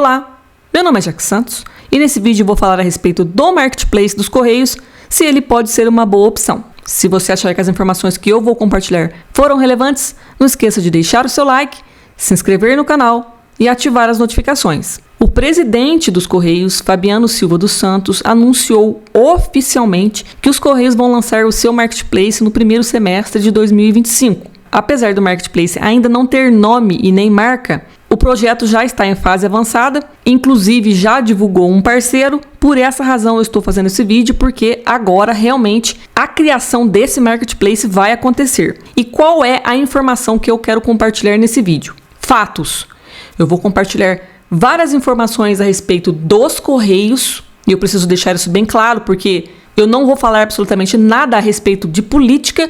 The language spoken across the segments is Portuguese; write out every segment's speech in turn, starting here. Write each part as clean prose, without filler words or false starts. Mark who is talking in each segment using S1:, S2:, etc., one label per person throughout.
S1: Olá, meu nome é Jaque Santos e nesse vídeo eu vou falar a respeito do Marketplace dos Correios, se ele pode ser uma boa opção. Se você achar que as informações que eu vou compartilhar foram relevantes, não esqueça de deixar o seu like, se inscrever no canal e ativar as notificações. O presidente dos Correios, Fabiano Silva dos Santos, anunciou oficialmente que os Correios vão lançar o seu Marketplace no primeiro semestre de 2025. Apesar do Marketplace ainda não ter nome e nem marca, o projeto já está em fase avançada, inclusive já divulgou um parceiro. Por essa razão eu estou fazendo esse vídeo, porque agora realmente a criação desse Marketplace vai acontecer. E qual é a informação que eu quero compartilhar nesse vídeo? Fatos. Eu vou compartilhar várias informações a respeito dos Correios, e eu preciso deixar isso bem claro, porque eu não vou falar absolutamente nada a respeito de política,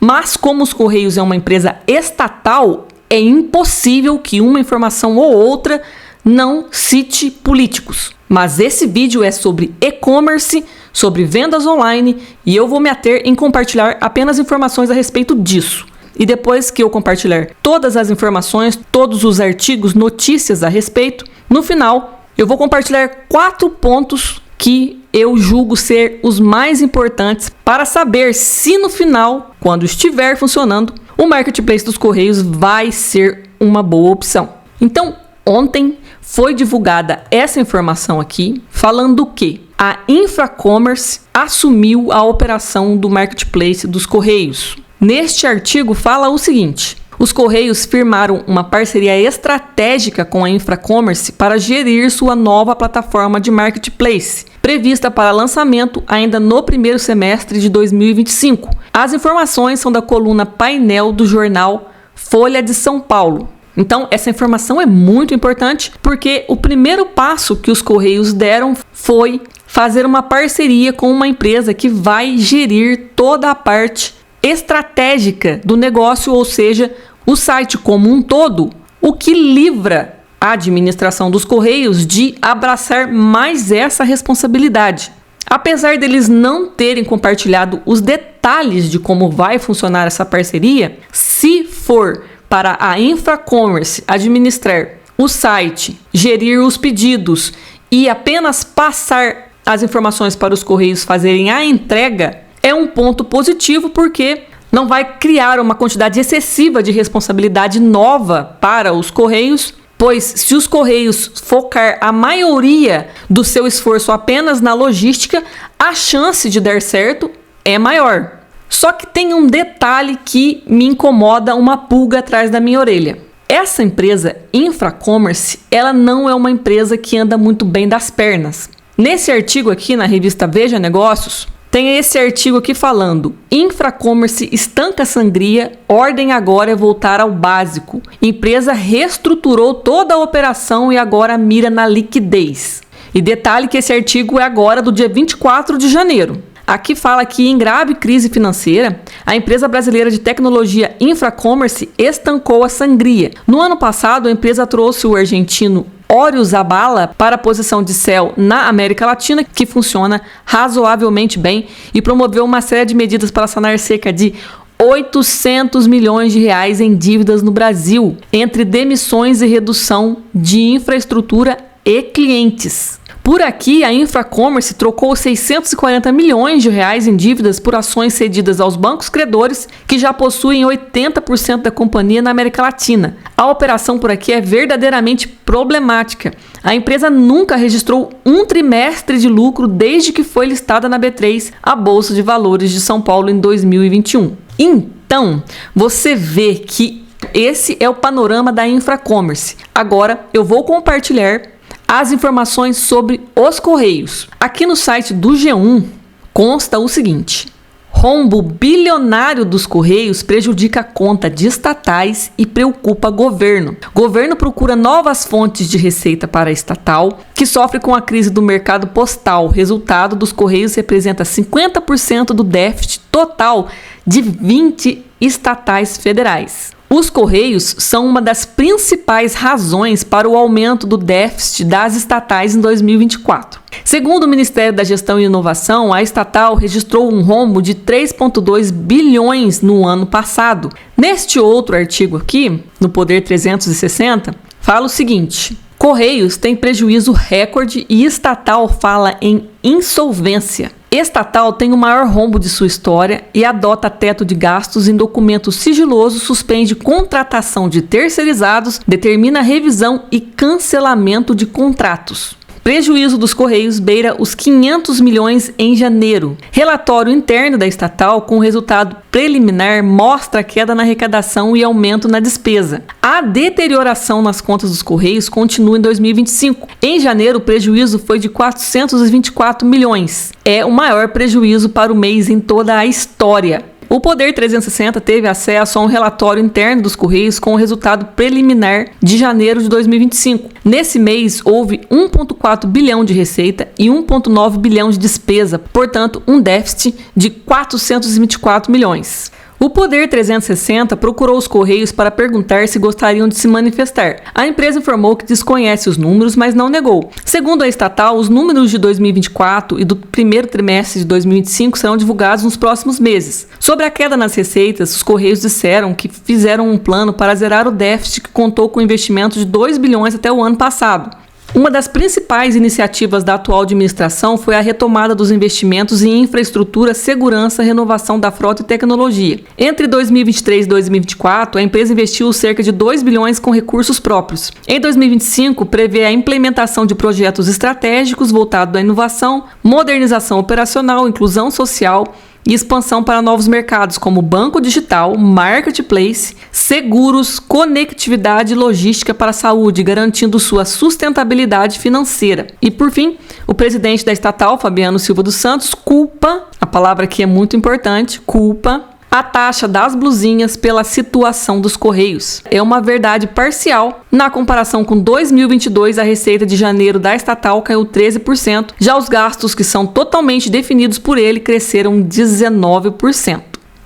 S1: mas como os Correios é uma empresa estatal, é impossível que uma informação ou outra não cite políticos. Mas esse vídeo é sobre e-commerce, sobre vendas online, e eu vou me ater em compartilhar apenas informações a respeito disso. E depois que eu compartilhar todas as informações, todos os artigos, notícias a respeito, no final eu vou compartilhar 4 pontos que eu julgo ser os mais importantes para saber se no final, quando estiver funcionando, o Marketplace dos Correios vai ser uma boa opção. Então, ontem foi divulgada essa informação aqui, falando que a Infracommerce assumiu a operação do Marketplace dos Correios. Neste artigo fala o seguinte: os Correios firmaram uma parceria estratégica com a Infracommerce para gerir sua nova plataforma de Marketplace, prevista para lançamento ainda no primeiro semestre de 2025. As informações são da coluna Painel do jornal Folha de São Paulo. Então, essa informação é muito importante, porque o primeiro passo que os Correios deram foi fazer uma parceria com uma empresa que vai gerir toda a parte estratégica do negócio, ou seja, o site como um todo, o que livra a administração dos Correios de abraçar mais essa responsabilidade. Apesar deles não terem compartilhado os detalhes de como vai funcionar essa parceria, se for para a Infracommerce administrar o site, gerir os pedidos e apenas passar as informações para os Correios fazerem a entrega, é um ponto positivo, porque não vai criar uma quantidade excessiva de responsabilidade nova para os Correios, pois se os Correios focar a maioria do seu esforço apenas na logística, a chance de dar certo é maior. Só que tem um detalhe que me incomoda, uma pulga atrás da minha orelha. Essa empresa Infracommerce, ela não é uma empresa que anda muito bem das pernas. Nesse artigo aqui na revista Veja Negócios, tem esse artigo aqui falando: Infracommerce estanca sangria, ordem agora é voltar ao básico. Empresa reestruturou toda a operação e agora mira na liquidez. E detalhe que esse artigo é agora do dia 24 de janeiro. Aqui fala que em grave crise financeira, a empresa brasileira de tecnologia Infracommerce estancou a sangria. No ano passado, a empresa trouxe o argentino Ório Zabala para a posição de CEO na América Latina, que funciona razoavelmente bem, e promoveu uma série de medidas para sanar cerca de 800 milhões de reais em dívidas no Brasil, entre demissões e redução de infraestrutura e clientes. Por aqui, a Infracommerce trocou 640 milhões de reais em dívidas por ações cedidas aos bancos credores, que já possuem 80% da companhia na América Latina. A operação por aqui é verdadeiramente problemática. A empresa nunca registrou um trimestre de lucro desde que foi listada na B3, a Bolsa de Valores de São Paulo, em 2021. Então, você vê que esse é o panorama da Infracommerce. Agora, eu vou compartilhar as informações sobre os Correios. Aqui no site do G1 consta o seguinte: rombo bilionário dos Correios prejudica a conta de estatais e preocupa governo. Governo procura novas fontes de receita para a estatal, que sofre com a crise do mercado postal. Resultado dos Correios representa 50% do déficit total de 20 estatais federais. Os Correios são uma das principais razões para o aumento do déficit das estatais em 2024. Segundo o Ministério da Gestão e Inovação, a estatal registrou um rombo de 3,2 bilhões no ano passado. Neste outro artigo aqui, no Poder 360, fala o seguinte: Correios tem prejuízo recorde e estatal fala em insolvência. Estatal tem o maior rombo de sua história e adota teto de gastos em documento sigiloso, suspende contratação de terceirizados, determina revisão e cancelamento de contratos. Prejuízo dos Correios beira os 500 milhões em janeiro. Relatório interno da estatal com resultado preliminar mostra queda na arrecadação e aumento na despesa. A deterioração nas contas dos Correios continua em 2025. Em janeiro, o prejuízo foi de 424 milhões. É o maior prejuízo para o mês em toda a história. O Poder 360 teve acesso a um relatório interno dos Correios com o resultado preliminar de janeiro de 2025. Nesse mês, houve 1,4 bilhão de receita e 1,9 bilhão de despesa, portanto, um déficit de 424 milhões. O Poder 360 procurou os Correios para perguntar se gostariam de se manifestar. A empresa informou que desconhece os números, mas não negou. Segundo a estatal, os números de 2024 e do primeiro trimestre de 2025 serão divulgados nos próximos meses. Sobre a queda nas receitas, os Correios disseram que fizeram um plano para zerar o déficit que contou com investimento de 2 bilhões até o ano passado. Uma das principais iniciativas da atual administração foi a retomada dos investimentos em infraestrutura, segurança, renovação da frota e tecnologia. Entre 2023 e 2024, a empresa investiu cerca de 2 bilhões com recursos próprios. Em 2025, prevê a implementação de projetos estratégicos voltados à inovação, modernização operacional, inclusão social e expansão para novos mercados como banco digital, marketplace, seguros, conectividade e logística para a saúde, garantindo sua sustentabilidade financeira. E por fim, o presidente da estatal, Fabiano Silva dos Santos, culpa, a palavra aqui é muito importante, culpa a taxa das blusinhas pela situação dos Correios. É uma verdade parcial. Na comparação com 2022, a receita de janeiro da estatal caiu 13%, já os gastos que são totalmente definidos por ele cresceram 19%.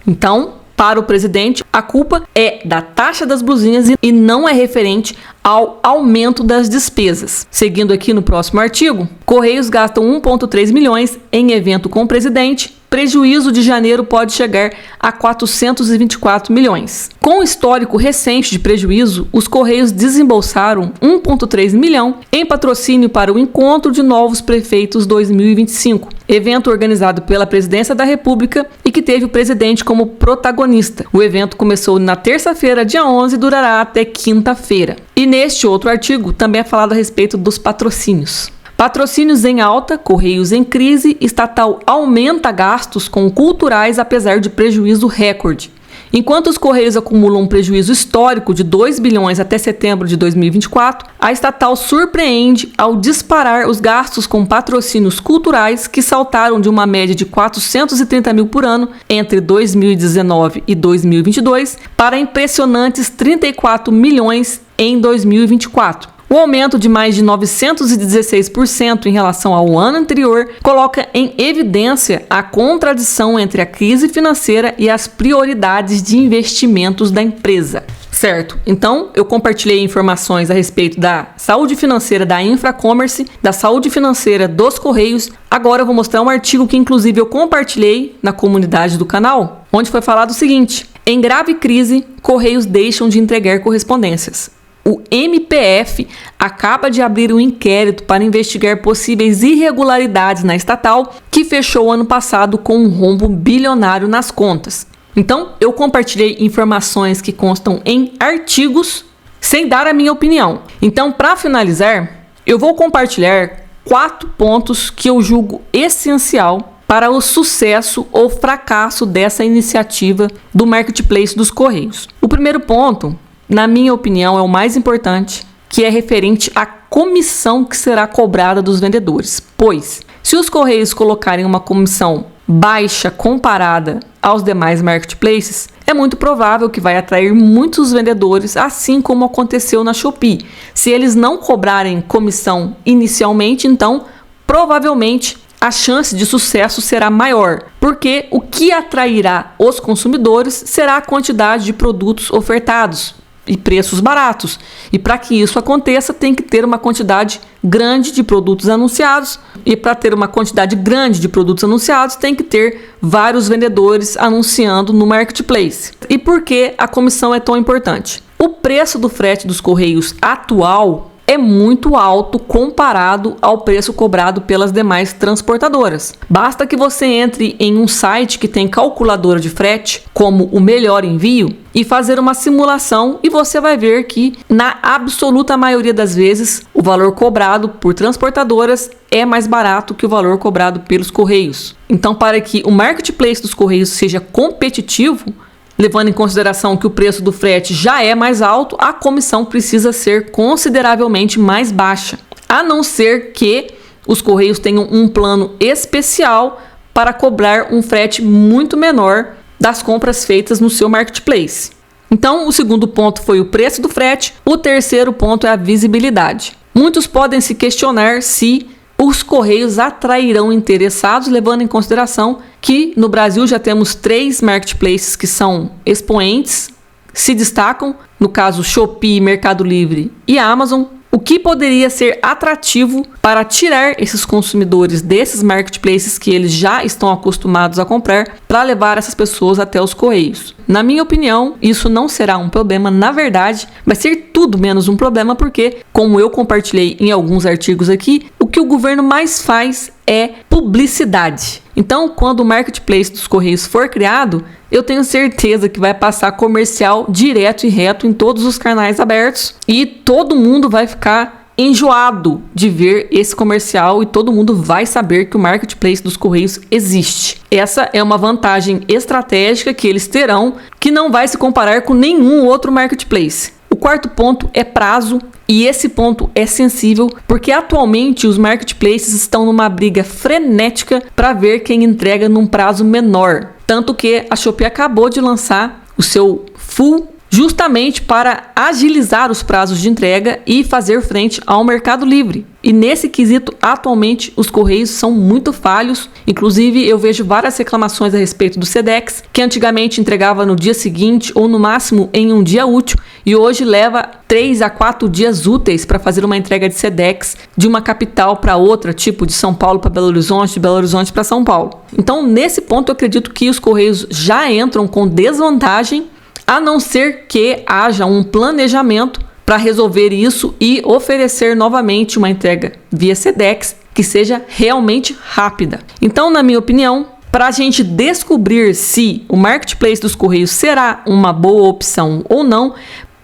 S1: Então, para o presidente, a culpa é da taxa das blusinhas e não é referente ao aumento das despesas. Seguindo aqui no próximo artigo, Correios gastam 1,3 milhões em evento com o presidente. Prejuízo de janeiro pode chegar a 424 milhões. Com o histórico recente de prejuízo, os Correios desembolsaram 1,3 milhão em patrocínio para o Encontro de Novos Prefeitos 2025, evento organizado pela Presidência da República e que teve o presidente como protagonista. O evento começou na terça-feira, dia 11, e durará até quinta-feira. E neste outro artigo também é falado a respeito dos patrocínios. Patrocínios em alta, Correios em crise, estatal aumenta gastos com culturais apesar de prejuízo recorde. Enquanto os Correios acumulam um prejuízo histórico de 2 bilhões até setembro de 2024, a estatal surpreende ao disparar os gastos com patrocínios culturais que saltaram de uma média de 430 mil por ano entre 2019 e 2022 para impressionantes 34 milhões em 2024. O aumento de mais de 916% em relação ao ano anterior coloca em evidência a contradição entre a crise financeira e as prioridades de investimentos da empresa. Certo, então eu compartilhei informações a respeito da saúde financeira da Infracommerce, da saúde financeira dos Correios. Agora eu vou mostrar um artigo que inclusive eu compartilhei na comunidade do canal, onde foi falado o seguinte: em grave crise, Correios deixam de entregar correspondências. O MPF acaba de abrir um inquérito para investigar possíveis irregularidades na estatal, que fechou ano passado com um rombo bilionário nas contas. Então, eu compartilhei informações que constam em artigos, sem dar a minha opinião. Então, para finalizar, eu vou compartilhar 4 pontos que eu julgo essencial para o sucesso ou fracasso dessa iniciativa do Marketplace dos Correios. O primeiro ponto, na minha opinião, é o mais importante, que é referente à comissão que será cobrada dos vendedores. Pois, se os Correios colocarem uma comissão baixa comparada aos demais marketplaces, é muito provável que vai atrair muitos vendedores, assim como aconteceu na Shopee. Se eles não cobrarem comissão inicialmente, então, provavelmente, a chance de sucesso será maior, porque o que atrairá os consumidores será a quantidade de produtos ofertados e preços baratos. E para que isso aconteça, tem que ter uma quantidade grande de produtos anunciados. E para ter uma quantidade grande de produtos anunciados, tem que ter vários vendedores anunciando no Marketplace. E por que a comissão é tão importante? O preço do frete dos Correios atual é muito alto comparado ao preço cobrado pelas demais transportadoras. Basta que você entre em um site que tem calculadora de frete, como o Melhor Envio, e fazer uma simulação e você vai ver que, na absoluta maioria das vezes, o valor cobrado por transportadoras é mais barato que o valor cobrado pelos Correios. Então, para que o marketplace dos Correios seja competitivo, levando em consideração que o preço do frete já é mais alto, a comissão precisa ser consideravelmente mais baixa, a não ser que os Correios tenham um plano especial para cobrar um frete muito menor das compras feitas no seu marketplace. Então, o segundo ponto foi o preço do frete, o terceiro ponto é a visibilidade. Muitos podem se questionar se os Correios atrairão interessados, levando em consideração que no Brasil já temos 3 marketplaces que são expoentes, se destacam, no caso Shopee, Mercado Livre e Amazon. O que poderia ser atrativo para tirar esses consumidores desses marketplaces que eles já estão acostumados a comprar para levar essas pessoas até os Correios? Na minha opinião, isso não será um problema, na verdade, vai ser tudo menos um problema porque, como eu compartilhei em alguns artigos aqui, o que o governo mais faz é publicidade. Então, quando o marketplace dos Correios for criado, eu tenho certeza que vai passar comercial direto e reto em todos os canais abertos e todo mundo vai ficar enjoado de ver esse comercial e todo mundo vai saber que o marketplace dos Correios existe. Essa é uma vantagem estratégica que eles terão que não vai se comparar com nenhum outro marketplace. O quarto ponto é prazo, e esse ponto é sensível porque atualmente os marketplaces estão numa briga frenética para ver quem entrega num prazo menor. Tanto que a Shopee acabou de lançar o seu Full justamente para agilizar os prazos de entrega e fazer frente ao Mercado Livre. E nesse quesito, atualmente, os Correios são muito falhos. Inclusive, eu vejo várias reclamações a respeito do Sedex, que antigamente entregava no dia seguinte ou no máximo em um dia útil, e hoje leva 3 a 4 dias úteis para fazer uma entrega de Sedex de uma capital para outra, tipo de São Paulo para Belo Horizonte, de Belo Horizonte para São Paulo. Então, nesse ponto, eu acredito que os Correios já entram com desvantagem, a não ser que haja um planejamento para resolver isso e oferecer novamente uma entrega via Sedex que seja realmente rápida. Então, na minha opinião, para a gente descobrir se o marketplace dos Correios será uma boa opção ou não,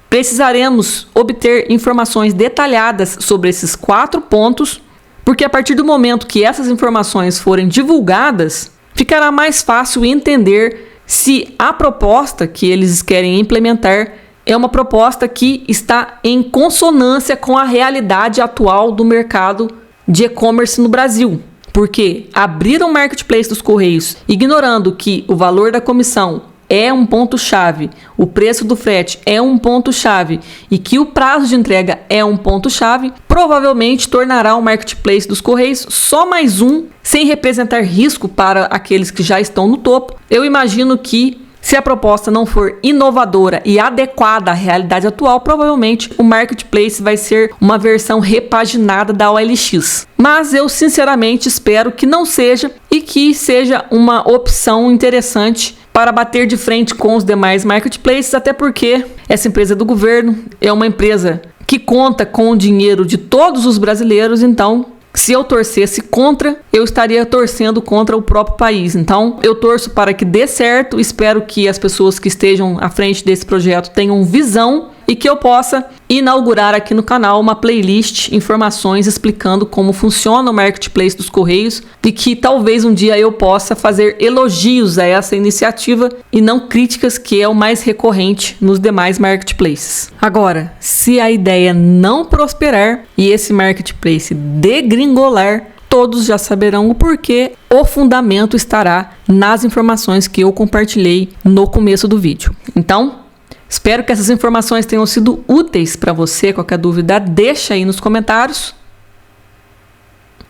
S1: precisaremos obter informações detalhadas sobre esses 4 pontos, porque a partir do momento que essas informações forem divulgadas, ficará mais fácil entender se a proposta que eles querem implementar é uma proposta que está em consonância com a realidade atual do mercado de e-commerce no Brasil. Porque abrir um marketplace dos Correios, ignorando que o valor da comissão é um ponto-chave, o preço do frete é um ponto-chave e que o prazo de entrega é um ponto-chave, provavelmente tornará o marketplace dos Correios só mais um, sem representar risco para aqueles que já estão no topo. Eu imagino que, se a proposta não for inovadora e adequada à realidade atual, provavelmente o marketplace vai ser uma versão repaginada da OLX. Mas eu sinceramente espero que não seja e que seja uma opção interessante para bater de frente com os demais marketplaces, até porque essa empresa é do governo, é uma empresa que conta com o dinheiro de todos os brasileiros, então se eu torcesse contra, eu estaria torcendo contra o próprio país. Então, eu torço para que dê certo, espero que as pessoas que estejam à frente desse projeto tenham visão e que eu possa inaugurar aqui no canal uma playlist, informações explicando como funciona o marketplace dos Correios e que talvez um dia eu possa fazer elogios a essa iniciativa e não críticas, que é o mais recorrente nos demais marketplaces. Agora, se a ideia não prosperar e esse marketplace degringolar, todos já saberão o porquê. O fundamento estará nas informações que eu compartilhei no começo do vídeo. Então, espero que essas informações tenham sido úteis para você. Qualquer dúvida, deixa aí nos comentários.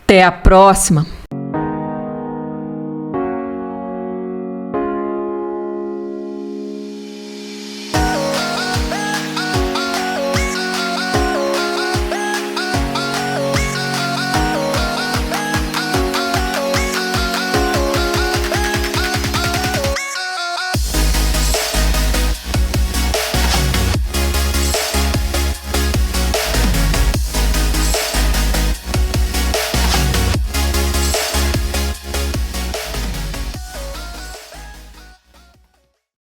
S1: Até a próxima!